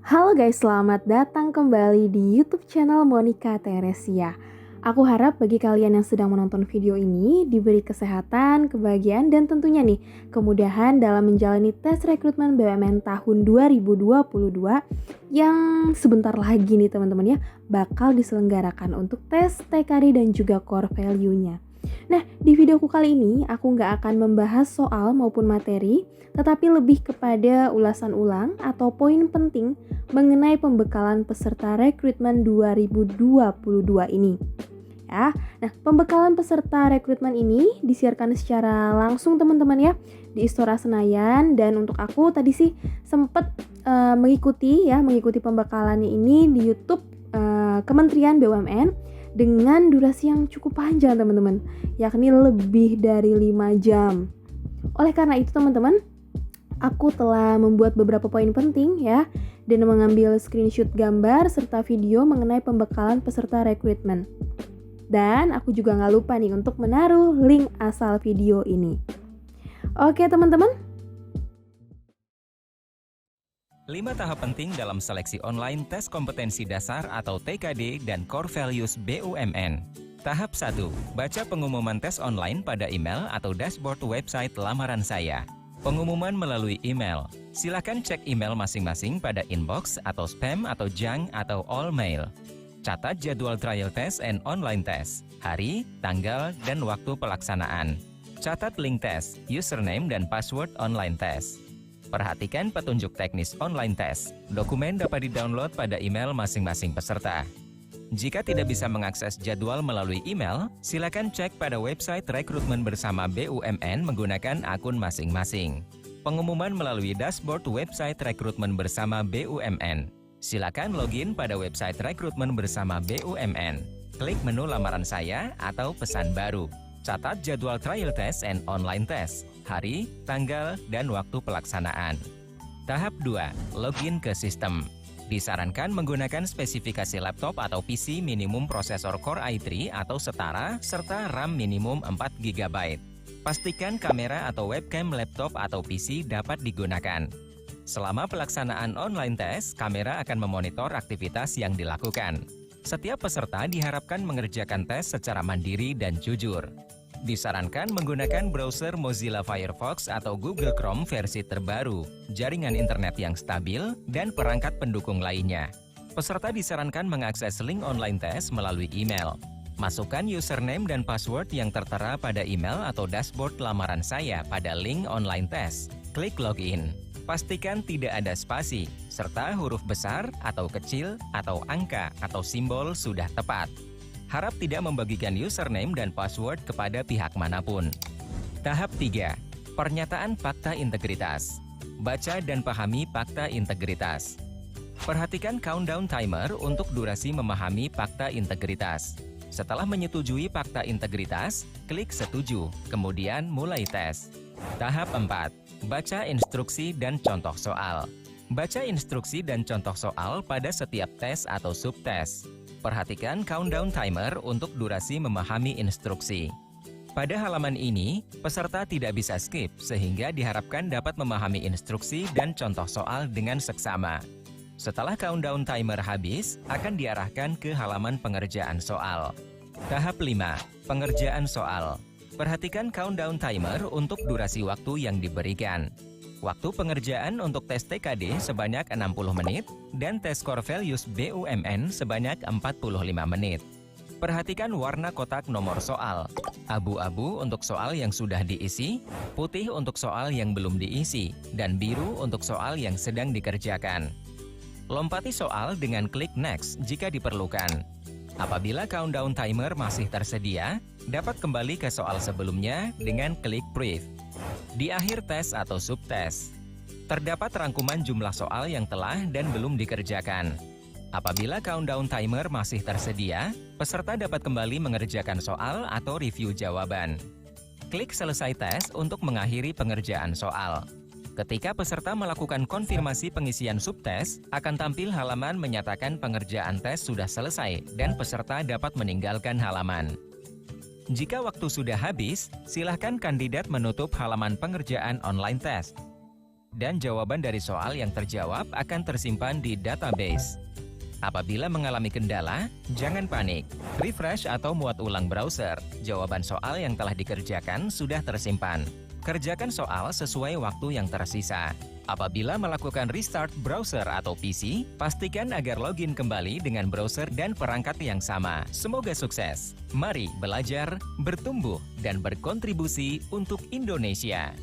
Halo guys, selamat datang kembali di YouTube channel Monica Teresia. Aku harap bagi kalian yang sedang menonton video ini diberi kesehatan, kebahagiaan, dan tentunya nih kemudahan dalam menjalani tes rekrutmen BUMN tahun 2022 yang sebentar lagi nih teman-teman ya bakal diselenggarakan untuk tes TKD dan juga core value-nya. Nah, di videoku kali ini aku nggak akan membahas soal maupun materi, tetapi lebih kepada ulasan ulang atau poin penting mengenai pembekalan peserta rekrutmen 2022 ini. Ya, nah pembekalan peserta rekrutmen ini disiarkan secara langsung teman-teman ya di Istora Senayan, dan untuk aku tadi sih sempat mengikuti pembekalan ini di YouTube Kementerian BUMN dengan durasi yang cukup panjang teman-teman, yakni lebih dari 5 jam. Oleh karena itu teman-teman, aku telah membuat beberapa poin penting ya, dan mengambil screenshot gambar serta video mengenai pembekalan peserta rekrutmen. Dan aku juga nggak lupa nih untuk menaruh link asal video ini. Oke teman-teman. 5 tahap penting dalam seleksi online tes kompetensi dasar atau TKD dan Core Values BUMN. Tahap 1. Baca pengumuman tes online pada email atau dashboard website lamaran saya. Pengumuman melalui email. Silakan cek email masing-masing pada inbox atau spam atau junk atau all mail. Catat jadwal trial test and online test, hari, tanggal, dan waktu pelaksanaan. Catat link tes, username dan password online test. Perhatikan petunjuk teknis online test. Dokumen dapat di-download pada email masing-masing peserta. Jika tidak bisa mengakses jadwal melalui email, silakan cek pada website rekrutmen bersama BUMN menggunakan akun masing-masing. Pengumuman melalui dashboard website rekrutmen bersama BUMN. Silakan login pada website rekrutmen bersama BUMN. Klik menu lamaran saya atau pesan baru. Catat jadwal trial test and online test, hari, tanggal, dan waktu pelaksanaan. Tahap 2. Login ke sistem. Disarankan menggunakan spesifikasi laptop atau PC minimum prosesor Core i3 atau setara, serta RAM minimum 4 GB. Pastikan kamera atau webcam laptop atau PC dapat digunakan. Selama pelaksanaan online test, kamera akan memonitor aktivitas yang dilakukan. Setiap peserta diharapkan mengerjakan tes secara mandiri dan jujur. Disarankan menggunakan browser Mozilla Firefox atau Google Chrome versi terbaru, jaringan internet yang stabil, dan perangkat pendukung lainnya. Peserta disarankan mengakses link online test melalui email. Masukkan username dan password yang tertera pada email atau dashboard lamaran saya pada link online test. Klik login. Pastikan tidak ada spasi, serta huruf besar atau kecil, atau angka atau simbol sudah tepat. Harap tidak membagikan username dan password kepada pihak manapun. Tahap 3. Pernyataan fakta integritas. Baca dan pahami fakta integritas. Perhatikan countdown timer untuk durasi memahami fakta integritas. Setelah menyetujui fakta integritas, klik setuju, kemudian mulai tes. Tahap 4. Baca instruksi dan contoh soal. Baca instruksi dan contoh soal pada setiap tes atau subtes. Perhatikan countdown timer untuk durasi memahami instruksi. Pada halaman ini, peserta tidak bisa skip sehingga diharapkan dapat memahami instruksi dan contoh soal dengan seksama. Setelah countdown timer habis, akan diarahkan ke halaman pengerjaan soal. Tahap 5. Pengerjaan soal. Perhatikan countdown timer untuk durasi waktu yang diberikan. Waktu pengerjaan untuk tes TKD sebanyak 60 menit dan tes Core Values BUMN sebanyak 45 menit. Perhatikan warna kotak nomor soal. Abu-abu untuk soal yang sudah diisi, putih untuk soal yang belum diisi, dan biru untuk soal yang sedang dikerjakan. Lompati soal dengan klik Next jika diperlukan. Apabila countdown timer masih tersedia, dapat kembali ke soal sebelumnya dengan klik Brief. Di akhir tes atau subtes, terdapat rangkuman jumlah soal yang telah dan belum dikerjakan. Apabila countdown timer masih tersedia, peserta dapat kembali mengerjakan soal atau review jawaban. Klik Selesai tes untuk mengakhiri pengerjaan soal. Ketika peserta melakukan konfirmasi pengisian subtes, akan tampil halaman menyatakan pengerjaan tes sudah selesai dan peserta dapat meninggalkan halaman. Jika waktu sudah habis, silakan kandidat menutup halaman pengerjaan online test. dan jawaban dari soal yang terjawab akan tersimpan di database. Apabila mengalami kendala, jangan panik. Refresh atau muat ulang browser. Jawaban soal yang telah dikerjakan sudah tersimpan. Kerjakan soal sesuai waktu yang tersisa. Apabila melakukan restart browser atau PC, pastikan agar login kembali dengan browser dan perangkat yang sama. Semoga sukses. Mari belajar, bertumbuh, dan berkontribusi untuk Indonesia.